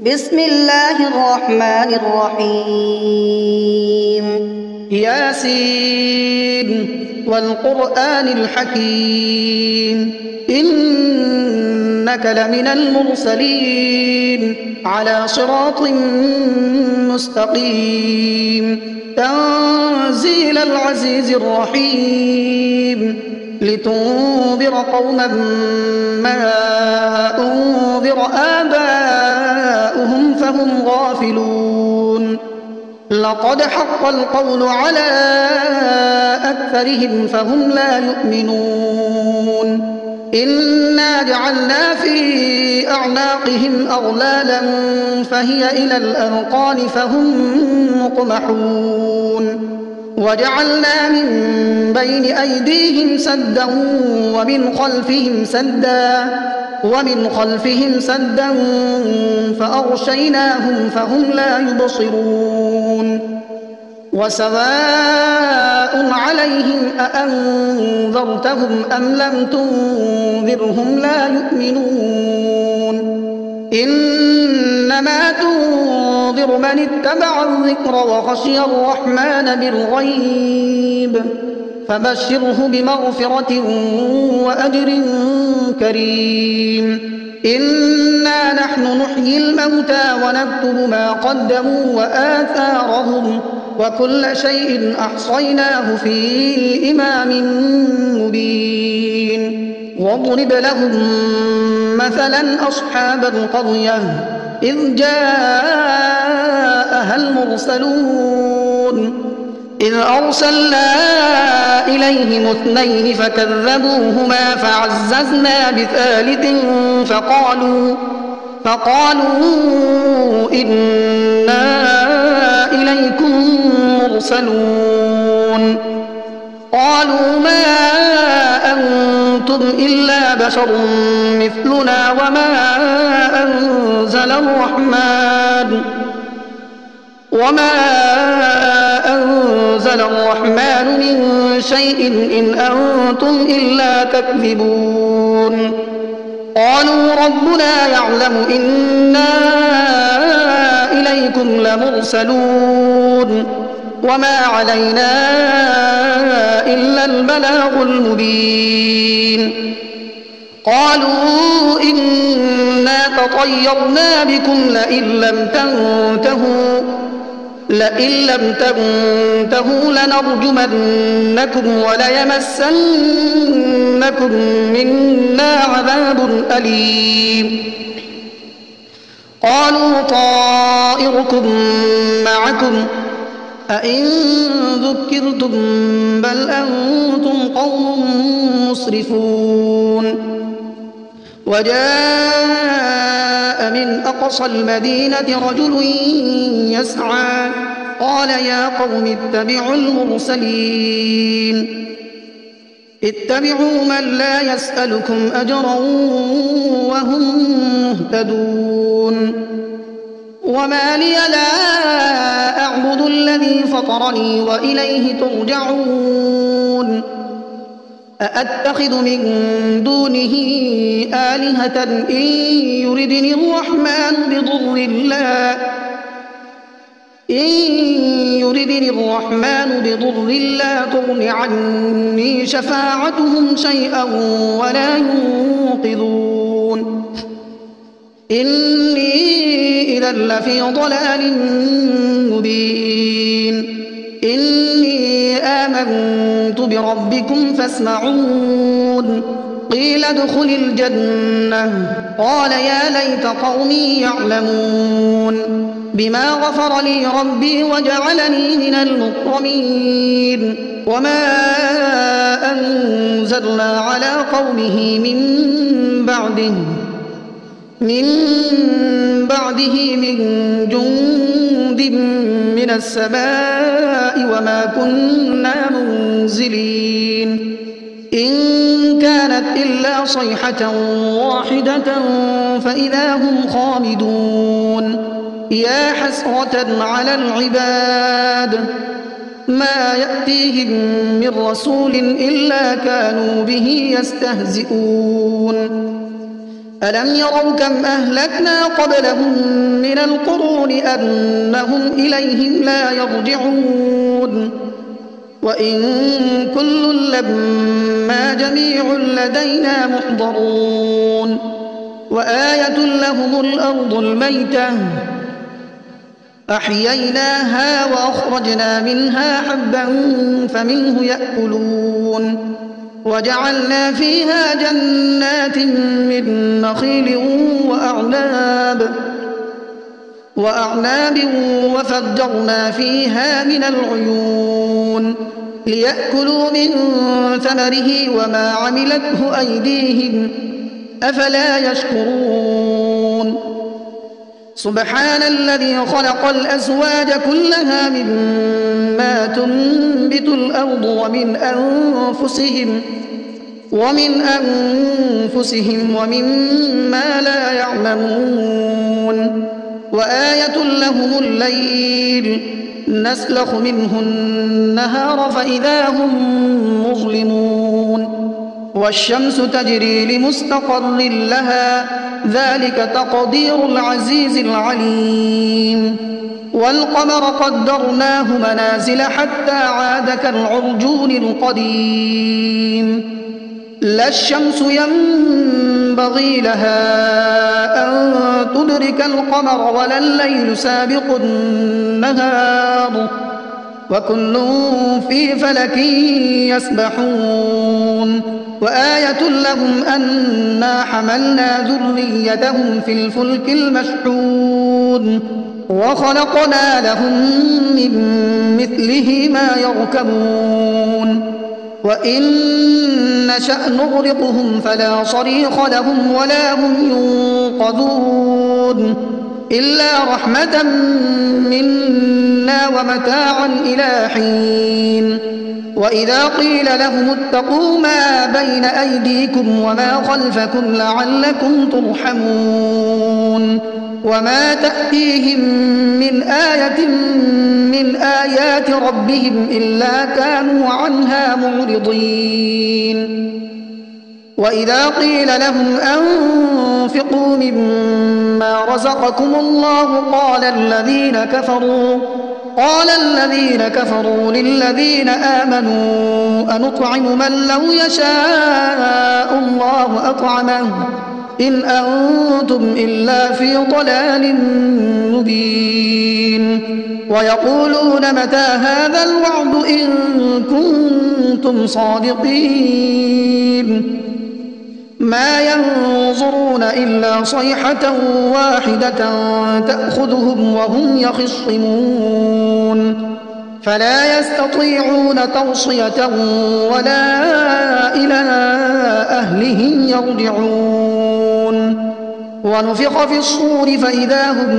بسم الله الرحمن الرحيم ياسين والقرآن الحكيم إنك لمن المرسلين على صراط مستقيم تنزيل العزيز الرحيم لتنذر قوما ما أنذر آباؤهم فهم غافلون لقد حق القول على أكثرهم فهم لا يؤمنون إنا جعلنا في أعناقهم أغلالا فهي إلى الأذقان فهم مقمحون وجعلنا من بين أيديهم سدا ومن خلفهم سدا فأغشيناهم فهم لا يبصرون وسواء عليهم أأنذرتهم أم لم تنذرهم لا يؤمنون إنما تنذر من اتبع الذكر وخشي الرحمن بالغيب فبشره بمغفرة وأجر كريم إنا نحن نحيي الموتى ونكتب ما قدموا وآثارهم وكل شيء أحصيناه في إمام مبين واضرب لهم مثلا أصحاب القرية إذ جاءها المرسلون إذ أرسلنا إليهم اثنين فكذبوهما فعززنا بثالث فقالوا إنا إليكم مرسلون قالوا ما أنتم إلا بشر مثلنا وما أنزل الرحمن من شيء إن أنتم إلا تكذبون قالوا ربنا يعلم إنا إليكم لمرسلون وما علينا إلا البلاغ المبين قالوا إنا تطيرنا بكم لئن لم تنتهوا لنرجمنكم وليمسنكم منا عذاب أليم قالوا طائركم معكم أئن ذكرتم بل أنتم قوم مسرفون وجاء من أقصى المدينة رجل يسعى قال يا قوم اتبعوا من لا يسألكم أجرا وهم مهتدون وما لي لا أعبد الذي فطرني وإليه ترجعون أأتخذ من دونه آلهة إن يردني الرحمن بضر لا تغن عني شفاعتهم شيئا ولا ينقذون إني إذا لفي ضلال مبين إني آمنت بربكم فاسمعون قيل ادخل الجنة قال يا ليت قومي يعلمون بما غفر لي ربي وجعلني من المكرمين وما أنزلنا على قومه من بعده من جند من السماء وما كنا منزلين إن كانت إلا صيحة واحدة فإذا هم خامدون يا حسرة على العباد ما يأتيهم من رسول إلا كانوا به يستهزئون ألم يروا كم أهلكنا قبلهم من القرون أنهم إليهم لا يرجعون وإن كل لما جميع لدينا محضرون وآية لهم الأرض الميتة أحييناها وأخرجنا منها حبا فمنه يأكلون وجعلنا فيها جنات من نخيل وأعناب وفجرنا فيها من العيون ليأكلوا من ثمره وما عملته أيديهم أفلا يشكرون سبحان الذي خلق الأزواج كلها مما تنبت الأرض ومن أنفسهم ومما لا يعلمون وآية لهم الليل نسلخ منه النهار فإذا هم مظلمون والشمس تجري لمستقر لها ذلك تقدير العزيز العليم والقمر قدرناه منازل حتى عاد كالعرجون القديم لا الشمس ينبغي لها أن تدرك القمر ولا الليل سابق النهار وكل في فلك يسبحون وآية لهم أنا حملنا ذريتهم في الفلك المشحون وخلقنا لهم من مثله ما يركبون وإن نشأ نغرقهم فلا صريخ لهم ولا هم ينقذون إلا رحمة منا ومتاعا إلى حين وإذا قيل لهم اتقوا ما بين أيديكم وما خلفكم لعلكم ترحمون وما تأتيهم من آية من آيات ربهم إلا كانوا عنها معرضين وإذا قيل لهم أنفقوا مما رزقكم الله قال الذين كفروا للذين آمنوا أنطعم من لو يشاء الله أطعمه إن أنتم إلا في ضلال مبين ويقولون متى هذا الوعد إن كنتم صادقين ما ينظرون إلا صيحة واحدة تأخذهم وهم يخصمون فلا يستطيعون توصية ولا إلى أهلهم يرجعون ونفخ في الصور فإذا هم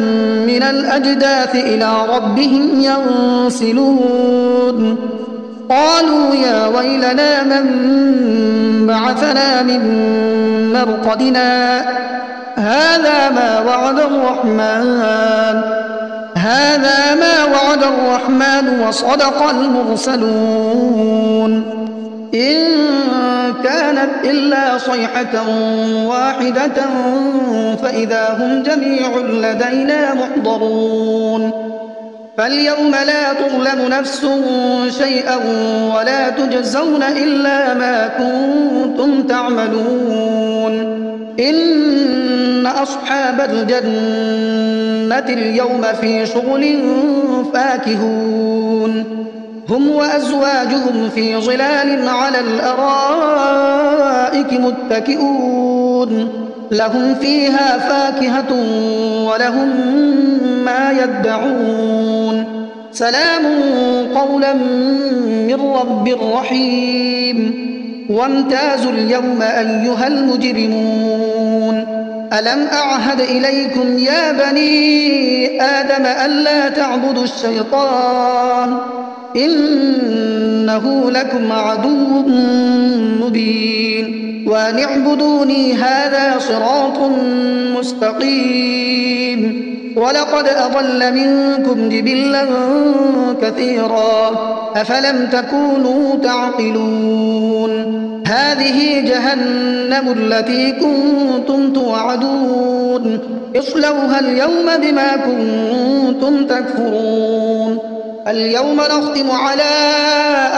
من الأجداث إلى ربهم ينسلون قالوا يا ويلنا من بعثنا من مرقدنا هذا ما وعد الرحمن وصدق المرسلون إن كانت إلا صيحة واحدة فإذا هم جميع لدينا محضرون فاليوم لا تظلم نفس شيئا ولا تجزون إلا ما كنتم تعملون إن أصحاب الجنة اليوم في شغل فاكهون هم وأزواجهم في ظلال على الأرائك متكئون لهم فيها فاكهة ولهم ما يدعون سلام قولا من رب رحيم وامتازوا اليوم أيها المجرمون ألم أعهد إليكم يا بني آدم ألا تعبدوا الشيطان إنه لكم عدو مبين وأن اعبدوني هذا صراط مستقيم ولقد أضل منكم جبلا كثيرا أفلم تكونوا تعقلون هذه جهنم التي كنتم توعدون اصلوها اليوم بما كنتم تكفرون اليوم نختم على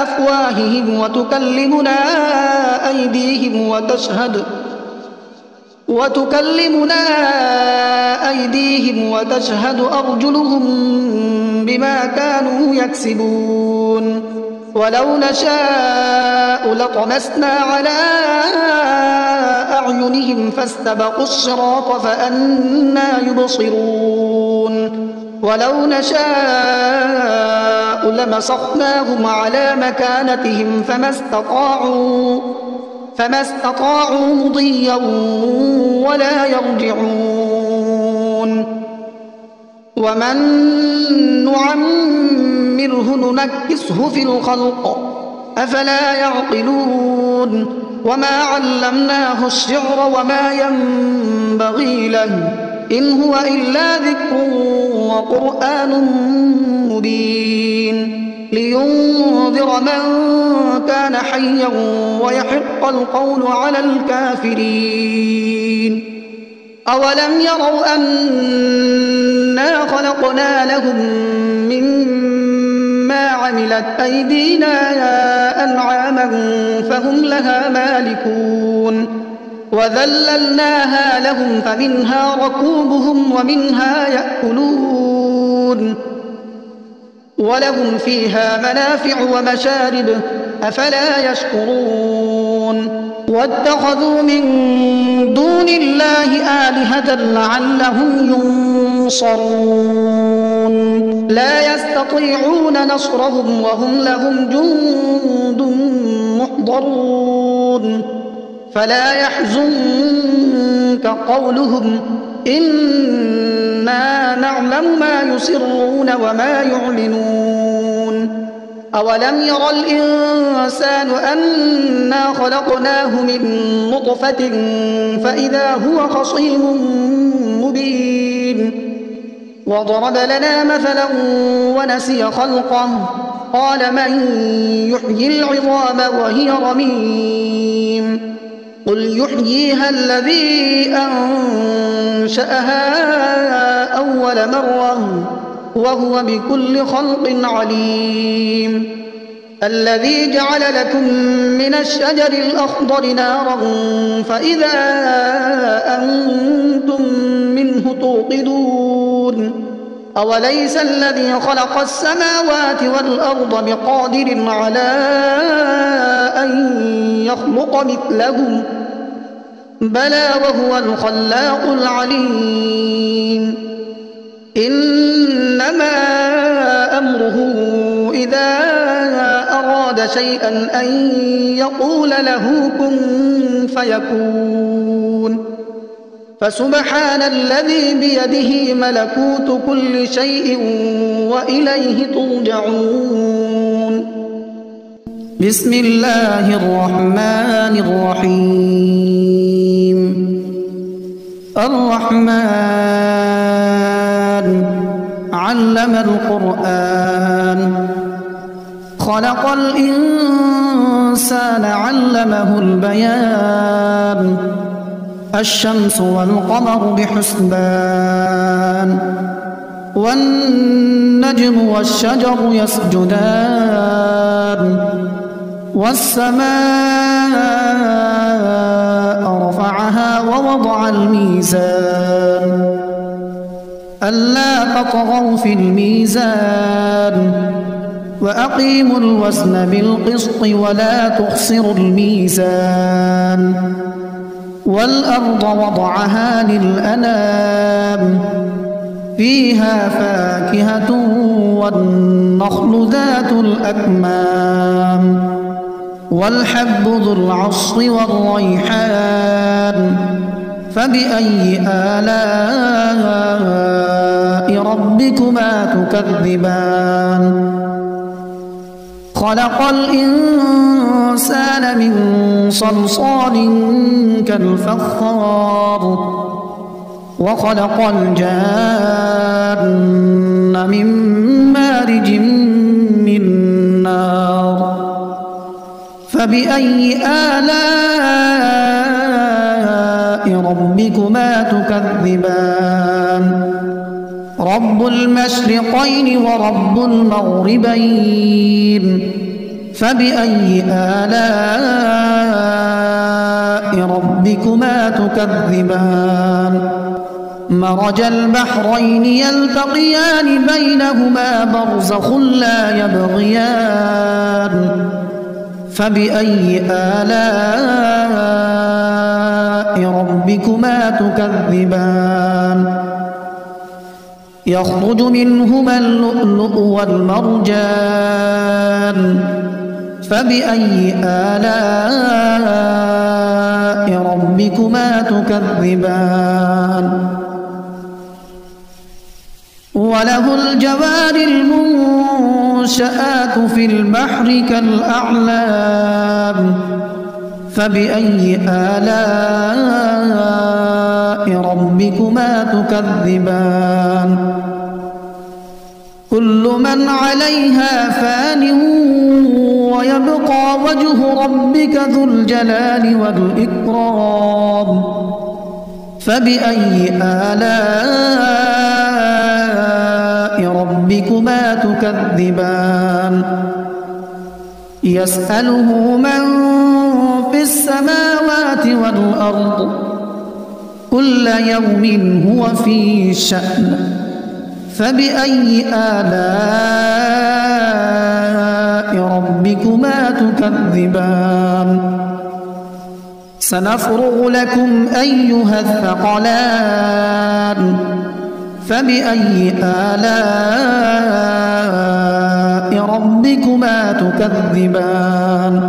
أفواههم وتكلمنا أيديهم وتشهد أرجلهم بما كانوا يكسبون ولو نشاء لطمسنا على أعينهم فاستبقوا الصراط فأنى يبصرون ولو نشاء لمسخناهم على مكانتهم فما استطاعوا مضيا ولا يرجعون ومن نعمره ننكسه في الخلق أفلا يعقلون وما علمناه الشعر وما ينبغي له إن هو إلا ذكر وقرآن مبين لينذر من كان حيا ويحق القول على الكافرين أولم يروا أنا خلقنا لهم مما عملت أيدينا أنعاما فهم لها مالكون وذللناها لهم فمنها ركوبهم ومنها يأكلون ولهم فيها منافع ومشارب أفلا يشكرون واتخذوا من دون الله آلهة لعلهم ينصرون لا يستطيعون نصرهم وهم لهم جند محضرون فلا يحزنك قولهم إنا نعلم ما يسرون وما يعلنون أولم ير الإنسان أنا خلقناه من نطفة فإذا هو خصيم مبين وضرب لنا مثلا ونسي خلقه قال من يحيي العظام وهي رميم قل يحييها الذي أنشأها أول مرة وهو بكل خلق عليم الذي جعل لكم من الشجر الأخضر نارا فإذا أنتم منه توقدون أوليس الذي خلق السماوات والأرض بقادر على أن يخلق مثلهم بلى وهو الخلاق العليم إنما أمره إذا أراد شيئا أن يقول له كن فيكون فسبحان الذي بيده ملكوت كل شيء وإليه ترجعون بسم الله الرحمن الرحيم الرحمن علم القرآن خلق الإنسان علمه البيان الشمس والقمر بحسبان والنجم والشجر يسجدان والسماء رفعها ووضع الميزان ألا تطغوا في الميزان وأقيموا الوزن بالقسط ولا تخسروا الميزان والأرض وضعها للأنام فيها فاكهة والنخل ذات الأكمام والحب ذو العصف والريحان فبأي آلاء ربكما تكذبان خلق الإنسان من صلصال كالفخار وخلق الجان من مارج من نار فبأي آلاء ربكما تكذبان رب المشرقين ورب المغربين فبأي آلاء ربكما تكذبان مرج البحرين يلتقيان بينهما برزخ لا يبغيان فبأي آلاء ربكما تكذبان يخرج منهما اللؤلؤ والمرجان فبأي آلاء ربكما تكذبان وله الجوار المنشآت في البحر كالأعلام فبأي آلاء ربكما تكذبان كل من عليها فان ويبقى وجه ربك ذو الجلال والإكرام فبأي آلاء ربكما تكذبان يسأله من في السماوات والأرض كل يوم هو في شأن فبأي آلاء ربكما تكذبان سنفرغ لكم أيها الثقلان فبأي آلاء ربكما تكذبان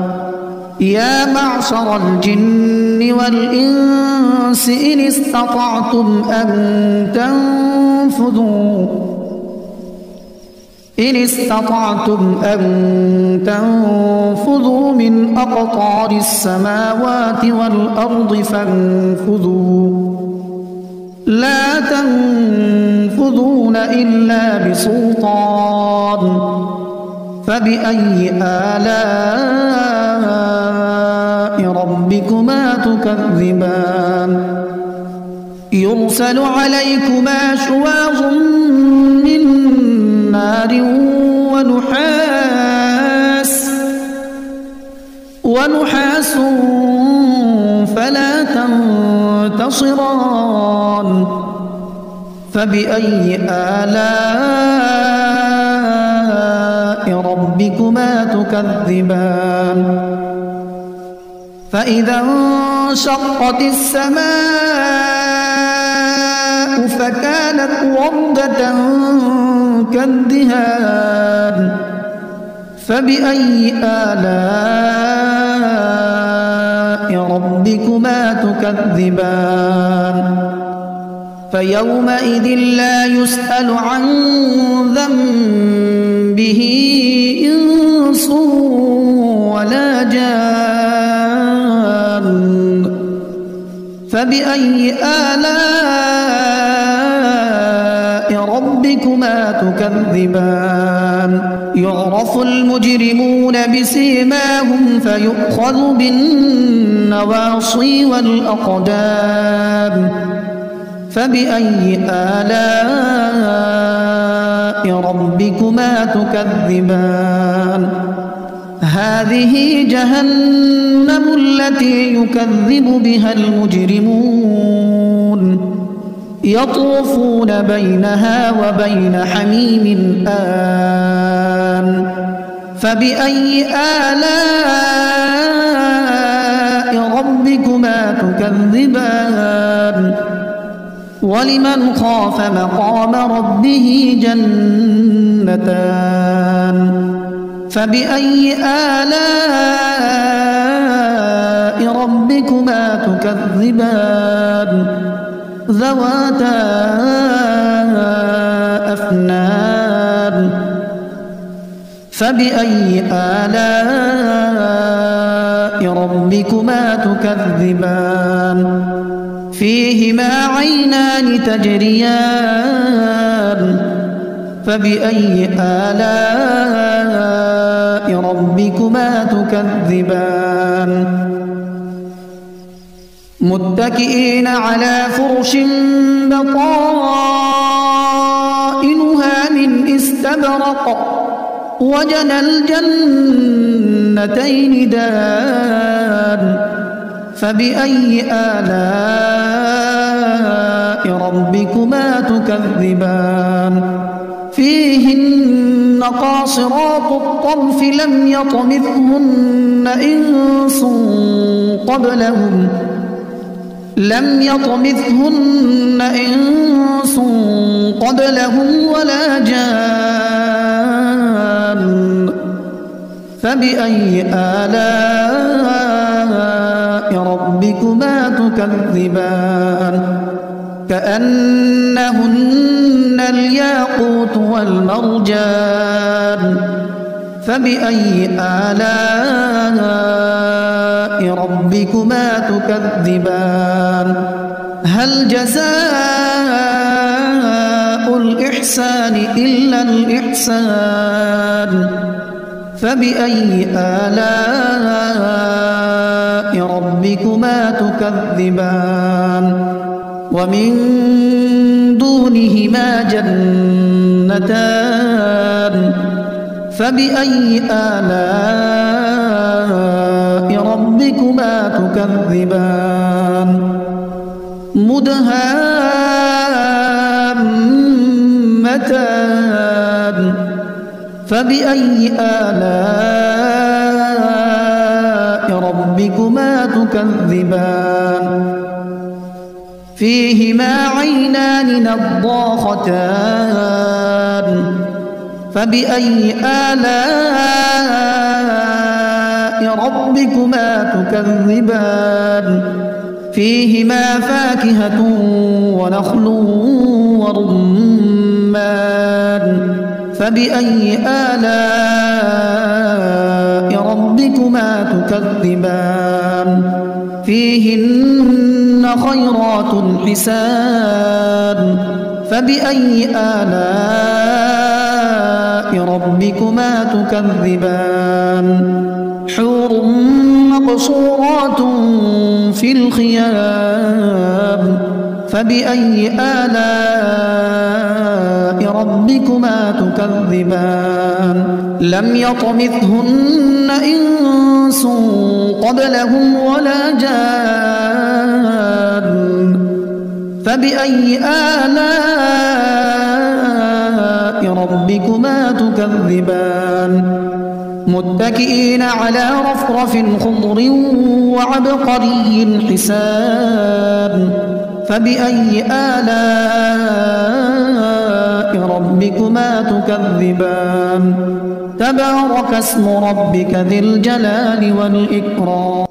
يا معشر الجن والإنس إن استطعتم أن تنفذوا من أقطار السماوات والأرض فانفذوا لا تنفذون إلا بسلطان فبأي آلاء ربكما تكذبان يرسل عليكما شواظ من نار ونحاس فلا تنتصران فبأي آلاء ربكما تكذبان فإذا انشقت السماء فكانت وردة كالدهان فبأي آلاء ربكما تكذبان فيومئذ لا يسأل عن ذنبه إنس ولا جان فبأي آلاء ربكما تكذبان يعرف المجرمون بسيماهم فيؤخذ بالنواصي والأقدام فبأي آلاء ربكما تكذبان هذه جهنم التي يكذب بها المجرمون يطوفون بينها وبين حميم آن فبأي آلاء ربكما تكذبان ولمن خاف مقام ربه جنتان فبأي آلاء ربكما تكذبان ذواتا أفنان فبأي آلاء ربكما تكذبان فيهما عينان تجريان فبأي آلاء ربكما تكذبان متكئين على فرش بطائنها من استبرق وجنى الجنتين دان فبأي آلاء ربكما تكذبان فيهن قاصرات الطرف لم يطمثهن إنس قبلهم ولا جان فبأي آلاء ربكما تكذبان كأنهن الياقوت والمرجان فبأي آلاء ربكما تكذبان هل جزاء الإحسان إلا الإحسان فبأي آلاء ربكما تكذبان ومن دونهما جنتان فبأي آلاء ربكما تكذبان مدهامتان فبأي آلاء ربكما تكذبان فيهما عينان نضاختان فبأي آلاء ربكما تكذبان فيهما فاكهة ونخل ورمان فبأي آلاء ربكما تكذبان فيهن خيرات حسان فبأي آلاء ربكما تكذبان حور مقصورات في الخيام فبأي آلاء ربكما تكذبان لم يطمثهن إنس قبلهم ولا جان فبأي آلاء ربكما تكذبان متكئين على رفرف خضر وعبقري حسان فبأي آلاء ربكما تكذبان تبارك اسم ربك ذي الجلال والإكرام